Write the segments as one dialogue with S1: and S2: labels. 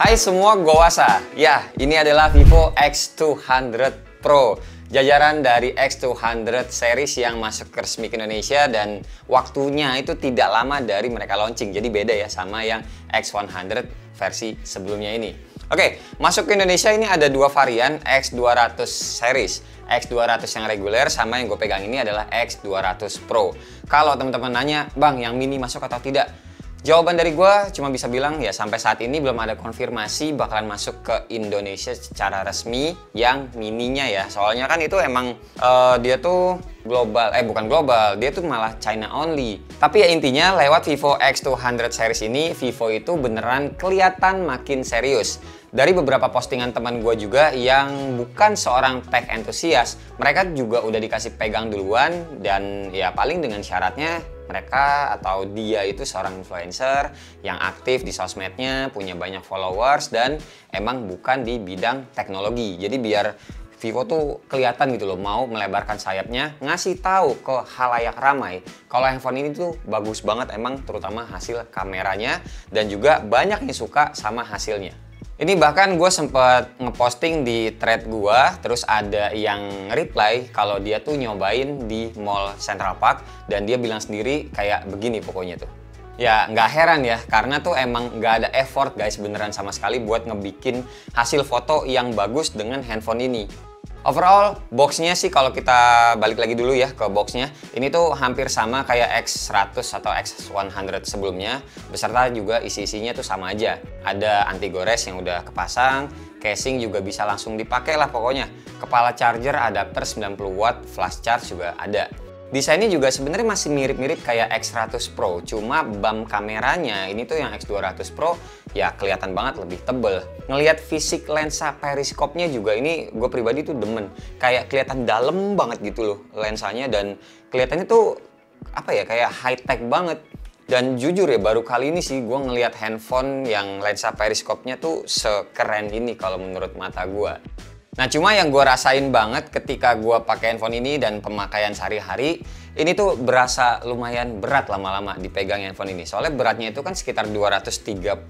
S1: Hai semua gowasa, ya ini adalah Vivo X200 Pro, jajaran dari X200 series yang masuk resmi ke Indonesia dan waktunya itu tidak lama dari mereka launching, jadi beda ya sama yang X100 versi sebelumnya ini. Oke, masuk ke Indonesia ini ada dua varian X200 series. X200 yang reguler sama yang gue pegang ini adalah X200 Pro. Kalau teman-teman nanya, Bang yang mini masuk atau tidak? Jawaban dari gue cuma bisa bilang ya sampai saat ini belum ada konfirmasi bakalan masuk ke Indonesia secara resmi yang mininya ya. Soalnya kan itu emang dia tuh global, bukan global, dia tuh malah China only. Tapi ya intinya lewat Vivo X200 series ini, Vivo itu beneran kelihatan makin serius. Dari beberapa postingan teman gue juga yang bukan seorang tech enthusiast, mereka juga udah dikasih pegang duluan dan ya paling dengan syaratnya mereka atau dia itu seorang influencer yang aktif di sosmednya, punya banyak followers dan emang bukan di bidang teknologi. Jadi biar Vivo tuh kelihatan gitu loh, mau melebarkan sayapnya, ngasih tahu ke halayak ramai kalau handphone ini tuh bagus banget emang, terutama hasil kameranya dan juga banyak yang suka sama hasilnya. Ini bahkan gue sempet ngeposting di thread gue, terus ada yang reply kalau dia tuh nyobain di Mall Central Park dan dia bilang sendiri kayak begini pokoknya tuh. Ya nggak heran ya, karena tuh emang nggak ada effort guys beneran sama sekali buat ngebikin hasil foto yang bagus dengan handphone ini. Overall, boxnya sih kalau kita balik lagi dulu ya ke boxnya, ini tuh hampir sama kayak X100 atau X100 sebelumnya, beserta juga isi-isinya tuh sama aja. Ada anti gores yang udah kepasang, casing juga bisa langsung dipakai lah pokoknya. Kepala charger, adapter 90 watt, flash charge juga ada. Desainnya juga sebenarnya masih mirip-mirip kayak X100 Pro, cuma bump kameranya ini tuh yang X200 Pro ya kelihatan banget lebih tebel. Ngelihat fisik lensa periskopnya juga ini gue pribadi tuh demen, kayak kelihatan dalam banget gitu loh lensanya dan kelihatannya tuh apa ya kayak high tech banget. Dan jujur ya baru kali ini sih gue ngelihat handphone yang lensa periskopnya tuh sekeren ini kalau menurut mata gue. Nah cuma yang gue rasain banget ketika gue pakai handphone ini dan pemakaian sehari-hari, ini tuh berasa lumayan berat lama-lama dipegang handphone ini. Soalnya beratnya itu kan sekitar 232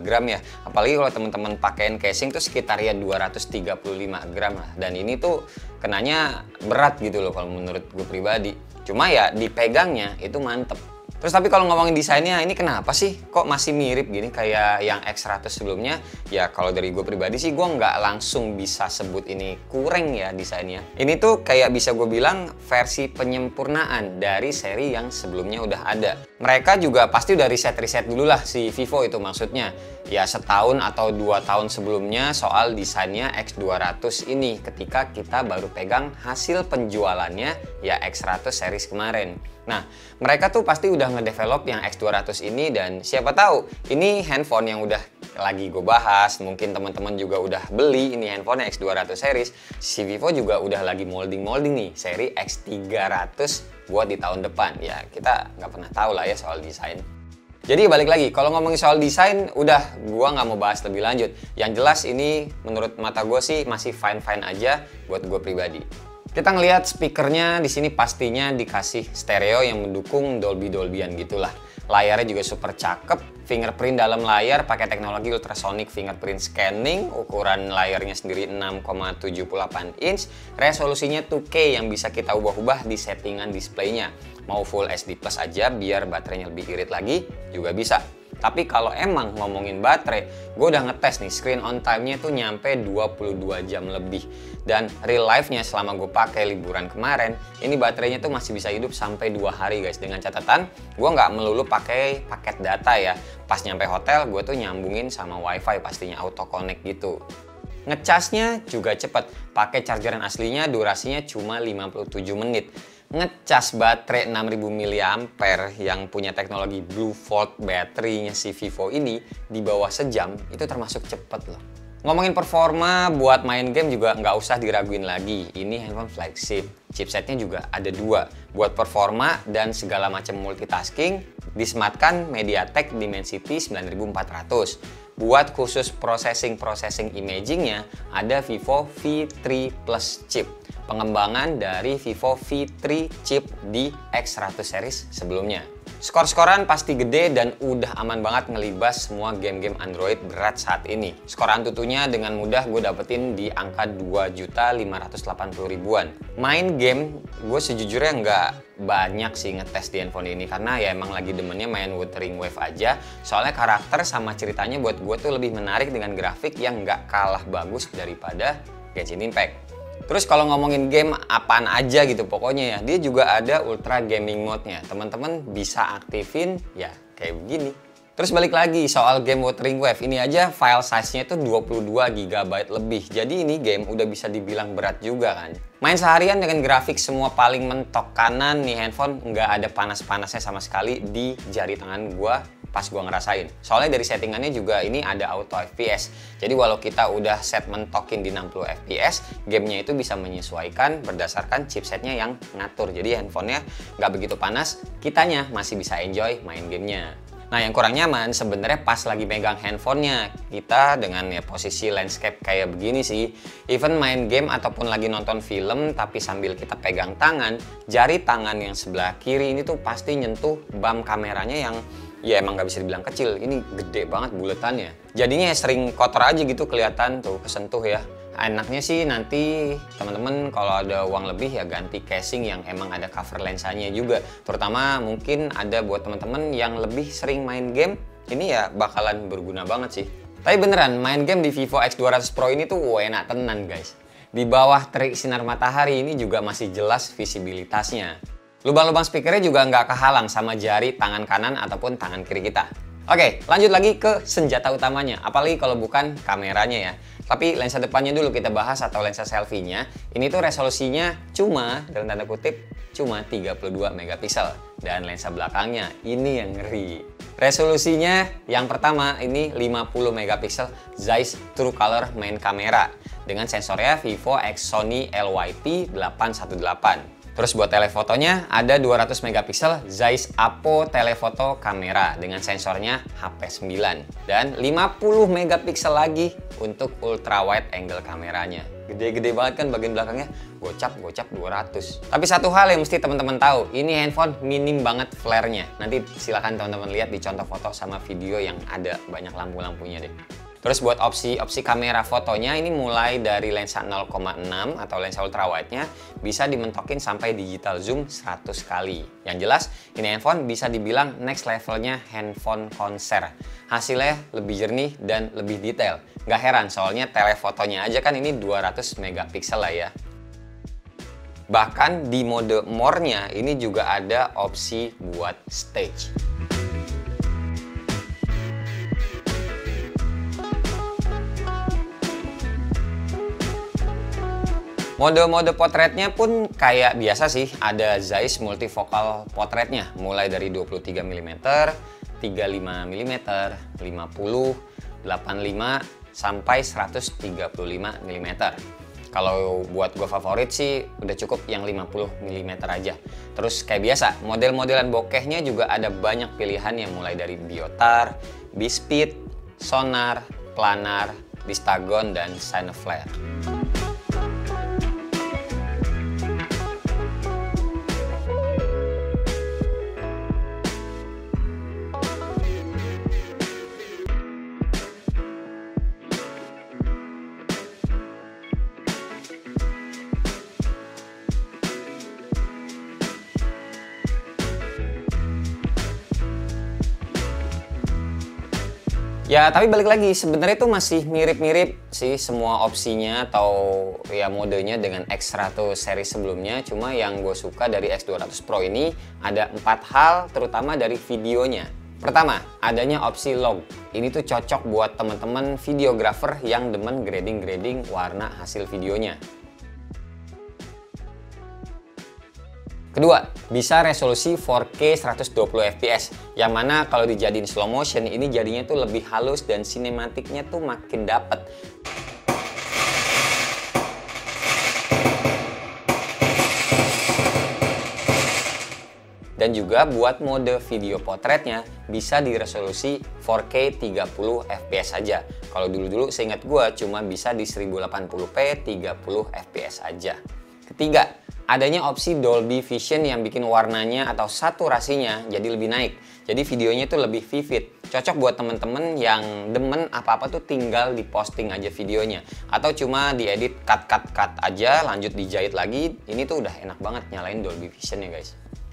S1: gram ya. Apalagi kalau teman-teman pakein casing tuh sekitar ya 235 gram lah. Dan ini tuh kenanya berat gitu loh kalau menurut gue pribadi. Cuma ya dipegangnya itu mantep. Terus tapi kalau ngomongin desainnya, ini kenapa sih kok masih mirip gini kayak yang X100 sebelumnya? Ya kalau dari gue pribadi sih gue nggak langsung bisa sebut ini kurang ya desainnya. Ini tuh kayak bisa gue bilang versi penyempurnaan dari seri yang sebelumnya udah ada. Mereka juga pasti udah riset-riset dulu lah si Vivo itu maksudnya. Ya setahun atau 2 tahun sebelumnya soal desainnya X200 ini ketika kita baru pegang hasil penjualannya ya X100 series kemarin. Nah, mereka tuh pasti udah ngedevelop yang X200 ini dan siapa tahu ini handphone yang udah lagi gue bahas, mungkin teman-teman juga udah beli ini handphone X200 series, si Vivo juga udah lagi molding-molding nih seri X300 buat di tahun depan. Ya, kita nggak pernah tahu lah ya soal desain. Jadi balik lagi, kalau ngomongin soal desain, udah gua nggak mau bahas lebih lanjut. Yang jelas ini menurut mata gue sih masih fine-fine aja buat gue pribadi. Kita ngelihat speakernya di sini pastinya dikasih stereo yang mendukung Dolby-Dolbyan gitulah. Layarnya juga super cakep, fingerprint dalam layar pakai teknologi ultrasonic fingerprint scanning, ukuran layarnya sendiri 6,78 inch, resolusinya 2K yang bisa kita ubah-ubah di settingan displaynya. Mau Full HD Plus aja biar baterainya lebih irit lagi juga bisa. Tapi kalau emang ngomongin baterai, gue udah ngetes nih screen on time-nya tuh nyampe 22 jam lebih. Dan real life-nya selama gue pakai liburan kemarin, ini baterainya tuh masih bisa hidup sampai 2 hari guys. Dengan catatan, gue nggak melulu pakai paket data ya. Pas nyampe hotel, gue tuh nyambungin sama wifi pastinya auto connect gitu. Ngecasnya juga cepet, pakai chargeran aslinya durasinya cuma 57 menit. Ngecas baterai 6000 mAh yang punya teknologi Blue Volt baterainya si Vivo ini di bawah sejam itu termasuk cepet loh. Ngomongin performa buat main game juga nggak usah diraguin lagi. Ini handphone flagship, chipsetnya juga ada 2. Buat performa dan segala macam multitasking disematkan MediaTek Dimensity 9400. Buat khusus processing imagingnya ada Vivo V3 Plus chip. Pengembangan dari Vivo V3 chip di X100 series sebelumnya. Skor-skoran pasti gede dan udah aman banget ngelibas semua game-game Android berat saat ini. Skor Antutunya dengan mudah gue dapetin di angka 2.580.000-an. Main game, gue sejujurnya nggak banyak sih ngetes di handphone ini karena ya emang lagi demennya main Wuthering Waves aja. Soalnya karakter sama ceritanya buat gue tuh lebih menarik dengan grafik yang nggak kalah bagus daripada Genshin Impact. Terus kalau ngomongin game apaan aja gitu pokoknya ya, dia juga ada Ultra Gaming Mode-nya. Teman-teman bisa aktifin ya kayak begini. Terus balik lagi soal game Wuthering Waves, ini aja file size-nya itu 22 GB lebih. Jadi ini game udah bisa dibilang berat juga kan. Main seharian dengan grafik semua paling mentok kanan nih handphone, nggak ada panas-panasnya sama sekali di jari tangan gua pas gua ngerasain. Soalnya dari settingannya juga ini ada auto FPS. Jadi walau kita udah set mentokin di 60 FPS, gamenya itu bisa menyesuaikan berdasarkan chipsetnya yang ngatur. Jadi handphonenya nggak begitu panas, kitanya masih bisa enjoy main gamenya. Nah yang kurang nyaman sebenarnya pas lagi megang handphonenya, kita dengan ya posisi landscape kayak begini sih. Even main game ataupun lagi nonton film tapi sambil kita pegang tangan, jari tangan yang sebelah kiri ini tuh pasti nyentuh bump kameranya yang ya emang nggak bisa dibilang kecil, ini gede banget buletannya. Jadinya ya sering kotor aja gitu kelihatan tuh kesentuh ya. Enaknya sih nanti teman-teman kalau ada uang lebih ya ganti casing yang emang ada cover lensanya juga. Terutama mungkin ada buat teman-teman yang lebih sering main game, ini ya bakalan berguna banget sih. Tapi beneran main game di Vivo X200 Pro ini tuh enak tenan guys. Di bawah terik sinar matahari ini juga masih jelas visibilitasnya. Lubang-lubang speakernya juga nggak kehalang sama jari tangan kanan ataupun tangan kiri kita. Oke, lanjut lagi ke senjata utamanya, apalagi kalau bukan kameranya ya. Tapi lensa depannya dulu kita bahas atau lensa selfie-nya. Ini tuh resolusinya cuma, dalam tanda kutip, cuma 32 megapiksel. Dan lensa belakangnya, ini yang ngeri. Resolusinya yang pertama ini 50 megapiksel Zeiss True Color main kamera. Dengan sensornya Vivo X Sony LYP 818. Terus buat telefotonya ada 200 megapiksel Zeiss Apo Telephoto kamera dengan sensornya HP9 dan 50 megapiksel lagi untuk ultra wide angle kameranya. Gede-gede banget kan bagian belakangnya, gocap 200. Tapi satu hal yang mesti teman-teman tahu, ini handphone minim banget flare-nya. Nanti silakan teman-teman lihat di contoh foto sama video yang ada banyak lampu-lampunya deh. Terus buat opsi kamera fotonya ini mulai dari lensa 0,6 atau lensa ultra wide-nya bisa dimentokin sampai digital zoom 100 kali. Yang jelas ini handphone bisa dibilang next levelnya handphone konser. Hasilnya lebih jernih dan lebih detail. Gak heran soalnya telefotonya aja kan ini 200 megapiksel lah ya. Bahkan di mode more-nya ini juga ada opsi buat stage. Mode-mode potretnya pun kayak biasa sih, ada Zeiss multifocal potretnya mulai dari 23 mm, 35 mm, 50, 85 sampai 135 mm. Kalau buat gue favorit sih udah cukup yang 50 mm aja. Terus kayak biasa, model-modelan bokehnya juga ada banyak pilihan yang mulai dari biotar, bispeed, sonar, planar, distagon, dan shine flare. Ya, tapi balik lagi, sebenarnya itu masih mirip-mirip sih semua opsinya atau ya modenya dengan X100 seri sebelumnya. Cuma yang gue suka dari X200 Pro ini ada 4 hal, terutama dari videonya. Pertama, adanya opsi log. Ini tuh cocok buat teman-teman videographer yang demen grading-grading warna hasil videonya. Kedua, bisa resolusi 4K 120 fps, yang mana kalau dijadiin slow motion ini jadinya tuh lebih halus dan sinematiknya tuh makin dapet. Dan juga buat mode video potretnya bisa di resolusi 4K 30 fps aja. Kalau dulu-dulu seingat gue cuma bisa di 1080p 30 fps aja. Ketiga, adanya opsi Dolby Vision yang bikin warnanya atau saturasinya jadi lebih naik. Jadi videonya itu lebih vivid. Cocok buat temen-temen yang demen apa-apa tuh tinggal diposting aja videonya. Atau cuma diedit cut aja, lanjut dijahit lagi. Ini tuh udah enak banget nyalain Dolby Vision ya guys.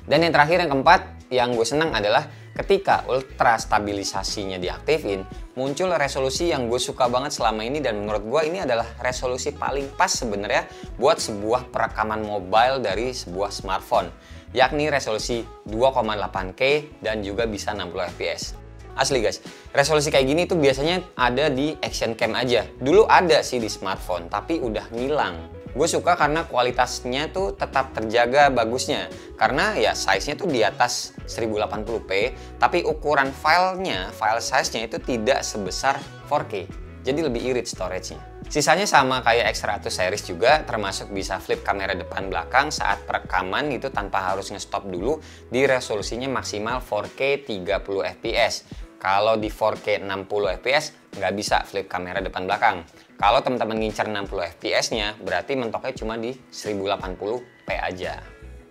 S1: Dan yang terakhir, yang keempat, yang gue senang adalah ketika ultra stabilisasinya diaktifin, muncul resolusi yang gue suka banget selama ini, dan menurut gue ini adalah resolusi paling pas sebenarnya buat sebuah perekaman mobile dari sebuah smartphone, yakni resolusi 2,8K dan juga bisa 60 fps. Asli guys, resolusi kayak gini tuh biasanya ada di action cam aja. Dulu ada sih di smartphone, tapi udah ngilang. Gue suka karena kualitasnya tuh tetap terjaga bagusnya. Karena ya size-nya tuh di atas 1080p, tapi ukuran filenya, file size-nya itu tidak sebesar 4K. Jadi lebih irit storage-nya. Sisanya sama kayak X100 series juga, termasuk bisa flip kamera depan belakang saat perekaman itu tanpa harus nge-stop dulu, di resolusinya maksimal 4K 30 fps. Kalau di 4K 60 fps nggak bisa flip kamera depan belakang. Kalau teman-teman ngincer 60 fps-nya, berarti mentoknya cuma di 1080p aja.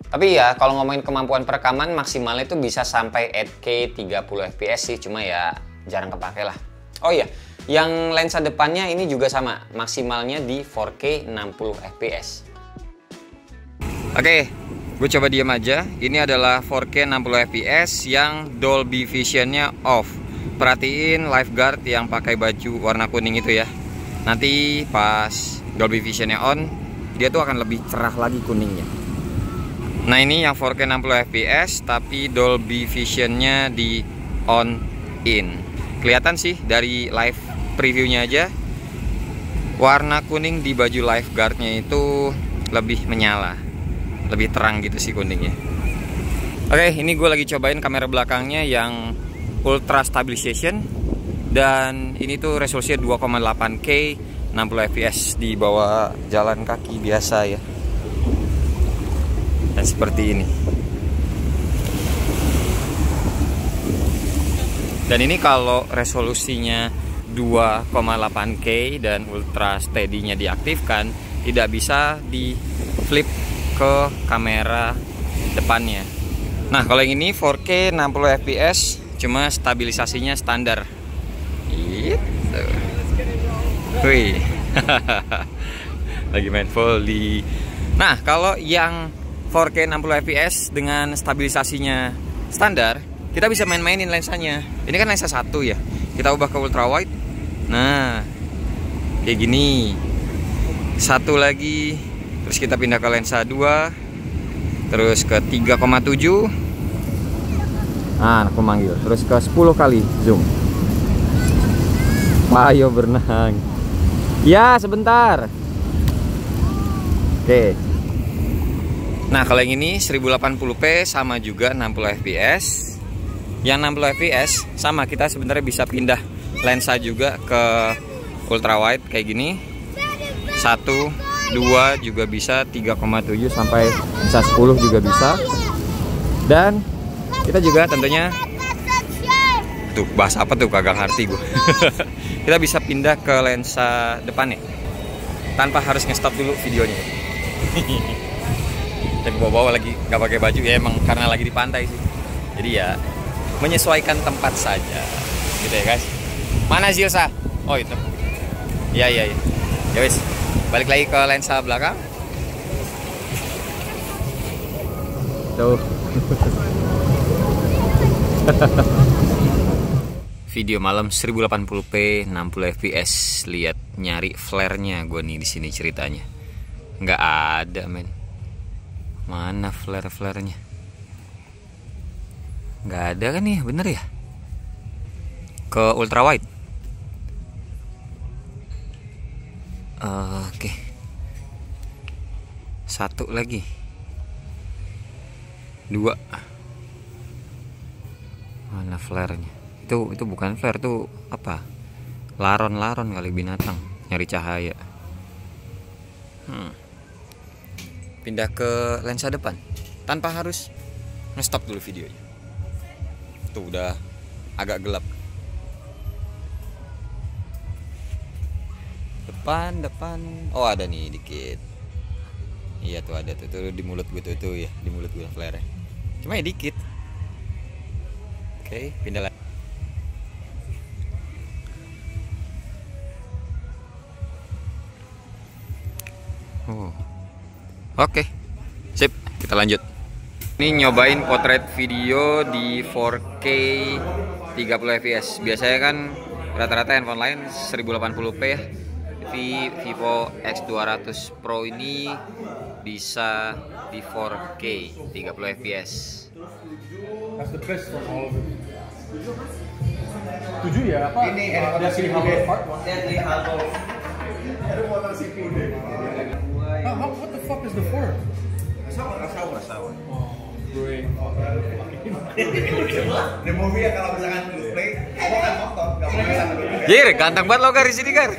S1: Tapi ya, kalau ngomongin kemampuan perekaman, maksimalnya itu bisa sampai 8K 30 fps sih, cuma ya jarang kepake lah. Oh iya, yang lensa depannya ini juga sama, maksimalnya di 4K 60 fps. Oke, gue coba diam aja. Ini adalah 4K 60 fps yang Dolby Vision-nya off. Perhatiin lifeguard yang pakai baju warna kuning itu ya. Nanti pas Dolby Vision-nya on, dia tuh akan lebih cerah lagi kuningnya. Nah ini yang 4K 60 fps tapi Dolby Vision-nya di on in. Kelihatan sih dari live previewnya aja, warna kuning di baju lifeguardnya itu lebih menyala, lebih terang gitu sih kuningnya. Oke, ini gue lagi cobain kamera belakangnya yang ultra stabilization, dan ini tuh resolusinya 2,8K 60 fps di bawah jalan kaki biasa ya. Dan seperti ini. Dan ini kalau resolusinya 2,8K dan ultra steady-nya diaktifkan, tidak bisa di flip ke kamera depannya. Nah, kalau yang ini 4K 60 fps, cuma stabilisasinya standar. Gitu. Wih. Lagi main volley. Nah, kalau yang 4K 60 fps dengan stabilisasinya standar, kita bisa main-mainin lensanya. Ini kan lensa 1 ya. Kita ubah ke ultra wide. Nah, kayak gini. Satu lagi. Terus kita pindah ke lensa 2. Terus ke 3,7. Nah, aku manggil. Terus ke 10 kali zoom. Ayo berenang. Ya, sebentar. Oke. Nah, kalau yang ini 1080p sama juga 60 fps. Yang 60 fps sama, kita sebenarnya bisa pindah lensa juga ke ultra wide kayak gini. 1, 2 juga bisa, 3,7 sampai bisa 10 juga bisa. Dan kita juga tentunya, tuh bahas apa tuh kagak ngerti gue. Kita bisa pindah ke lensa depannya tanpa harus nge-stop dulu videonya. Dan bawa-bawa lagi nggak pakai baju ya, emang karena lagi di pantai sih. Jadi ya menyesuaikan tempat saja, gitu ya guys. Mana Zilsa? Oh itu. Iya. Ya wis, balik lagi ke lensa belakang. Tuh. Video malam 1080p 60 fps. Lihat, nyari flare-nya gue nih di sini ceritanya. Nggak ada, men. Mana flare-nya? Nggak ada kan ya, bener ya? Ke ultra wide. Oke. Satu lagi. 2. Mana flare-nya? Itu bukan flare, tuh apa? Laron kali binatang nyari cahaya. Pindah ke lensa depan tanpa harus nge-stop dulu videonya. Tuh udah agak gelap. Depan. Oh, ada nih dikit. Iya tuh ada tuh di mulut gue tuh ya, di mulut gue flare. Cuma ya dikit. Oke, pindah lagi. Oke. Sip, kita lanjut. Ini nyobain potret video di 4K 30 fps. Biasanya kan rata-rata handphone lain 1080p ya. Vivo X200 Pro ini bisa di 4K 30 fps.
S2: That's the best from all of it. 7 ya apa? Ini ada si Halo Part 1. Ada motor si Kude. What the fuck is the 4? Rasawa. Oh, great. The movie ya kalau misalkan play, bukan motor, enggak boleh sama.
S1: Jir, ganteng banget lo Gar di sini Gar.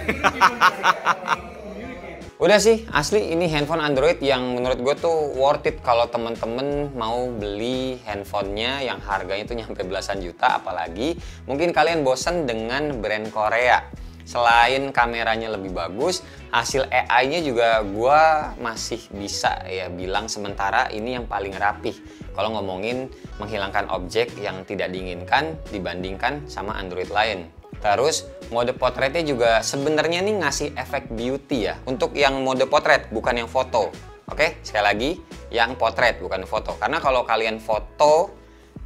S1: Udah sih, asli ini handphone Android yang menurut gue tuh worth it kalau temen-temen mau beli handphonenya yang harganya tuh nyampe belasan juta, apalagi mungkin kalian bosen dengan brand Korea. Selain kameranya lebih bagus, hasil AI-nya juga gue masih bisa ya bilang sementara ini yang paling rapih kalau ngomongin menghilangkan objek yang tidak diinginkan dibandingkan sama Android lain. Terus mode potretnya juga sebenarnya nih ngasih efek beauty ya untuk yang mode potret bukan yang foto. Oke, sekali lagi yang potret bukan foto. Karena kalau kalian foto,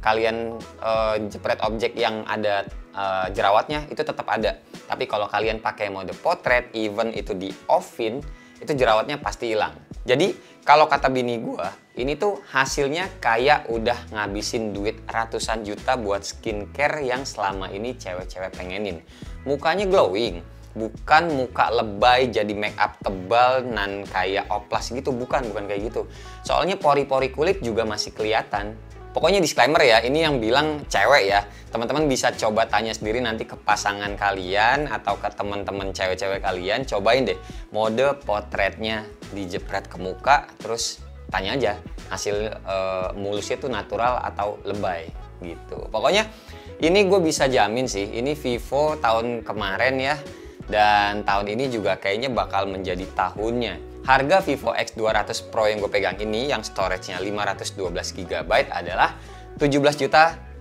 S1: kalian jepret objek yang ada jerawatnya itu tetap ada. Tapi kalau kalian pakai mode potret, even itu di off-in, itu jerawatnya pasti hilang. Jadi kalau kata bini gua, ini tuh hasilnya kayak udah ngabisin duit ratusan juta buat skincare yang selama ini cewek-cewek pengenin. Mukanya glowing, bukan muka lebay jadi make up tebal nan kayak oplas gitu, bukan kayak gitu. Soalnya pori-pori kulit juga masih kelihatan. Pokoknya disclaimer ya, ini yang bilang cewek ya. Teman-teman bisa coba tanya sendiri nanti ke pasangan kalian atau ke teman-teman cewek-cewek kalian. Cobain deh mode potretnya dijepret ke muka, terus tanya aja hasil mulusnya tuh natural atau lebay gitu. Pokoknya ini gue bisa jamin sih, ini Vivo tahun kemarin ya. Dan tahun ini juga kayaknya bakal menjadi tahunnya. Harga Vivo X200 Pro yang gue pegang ini yang storage-nya 512 GB adalah 17.999.000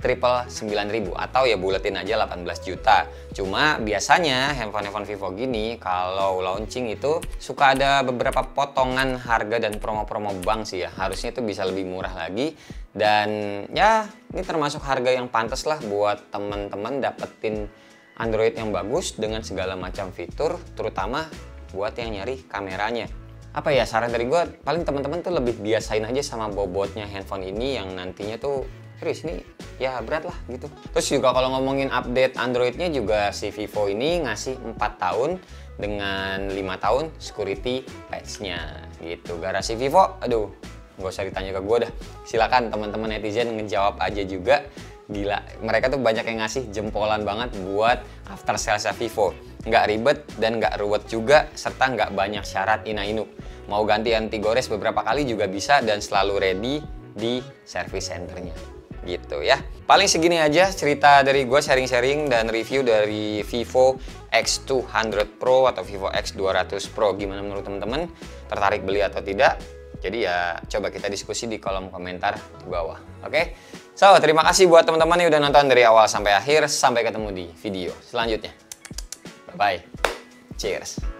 S1: atau ya buletin aja 18 juta. Cuma biasanya handphone Vivo gini kalau launching itu suka ada beberapa potongan harga dan promo-promo bank sih ya. Harusnya itu bisa lebih murah lagi dan ya ini termasuk harga yang pantas lah buat temen-temen dapetin Android yang bagus dengan segala macam fitur, terutama buat yang nyari kameranya. Apa ya, saran dari gue paling teman-teman tuh lebih biasain aja sama bobotnya handphone ini yang nantinya tuh serius nih ya berat lah gitu. Terus juga kalau ngomongin update Androidnya juga si Vivo ini ngasih 4 tahun dengan 5 tahun security patch-nya gitu. Garasi Vivo, aduh nggak usah ditanya ke gue dah. Silakan teman-teman netizen ngejawab aja juga. Gila, mereka tuh banyak yang ngasih jempolan banget buat after sales Vivo. Nggak ribet dan nggak ruwet juga, serta nggak banyak syarat ina-inu. Mau ganti anti gores beberapa kali juga bisa dan selalu ready di service centernya. Gitu ya. Paling segini aja cerita dari gue, sharing-sharing dan review dari Vivo X200 Pro atau Vivo X200 Pro. Gimana menurut teman-teman? Tertarik beli atau tidak? Jadi ya coba kita diskusi di kolom komentar di bawah. Oke? So, terima kasih buat teman-teman yang udah nonton dari awal sampai akhir. Sampai ketemu di video selanjutnya. Bye-bye. Cheers.